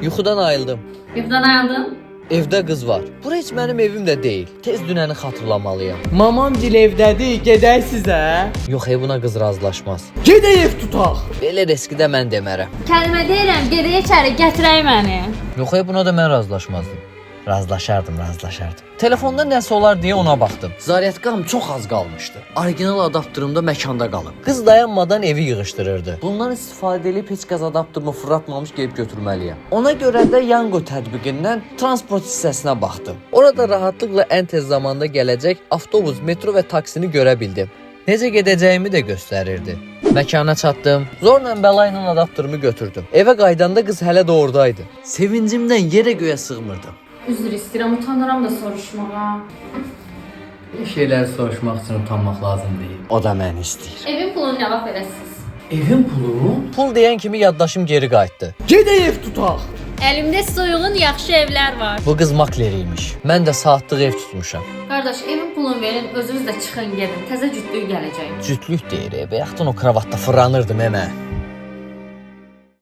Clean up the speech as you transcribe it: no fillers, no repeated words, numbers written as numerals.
Yuxudan ayıldım. Yuxudan ayıldın? Evdə qız var. Bura heç mənim evim də deyil. Tez dünəni xatırlamalıyam. Mamam gil evdədir, gedək sizə. Yox, buna qız razılaşmaz. Gedək ev tutaq. Belə riski də mən demərəm. Kəlmə deyirəm, gedək içəri, gətirək məni. Yox, buna da mən razılaşmazdım. Razılaşardım. Telefonda nəsə olar deyə ona baxdım. Zaryadkam çox az qalmışdı. Orijinal adaptörümdə məkanda qalıb. Qız dayanmadan evi yığışdırırdı. Bundan istifadə edib heç qaz adaptörümü fırlatmamış gəlib götürməliyəm. Ona görə də Yango tətbiqindən transport hissəsinə baxdım. Orada rahatlıqla ən tez zamanda gələcək avtobus, metro və taksini görə bildim. Necə gedəcəyimi də göstərirdi. Məkana çatdım. Zorla bəla ilə adaptörümü götürdüm. Evə qaydanda qız hələ də oradaydı. Sevincimdən yerə göyə sığmırdım. Üzr istəyirəm, utanıram da soruşmağa. Bir şeylər soruşmaq üçün utanmaq lazım deyil. O da məni istəyir. Evin pulunu nə vaxt verəsiniz? Evin pulu? Pul deyən kimi yaddaşım geri qayıtdı. Gedək ev tutaq. Əlimdə soyuğun yaxşı evlər var. Bu qız makler imiş. Mən də saatlıq ev tutmuşam. Qardaş, evin pulunu verin, özünüz də çıxın gedin. Təzə cütlük gələcək. Cütlük deyir, yaxdan o kravatda fırlanırdım mən.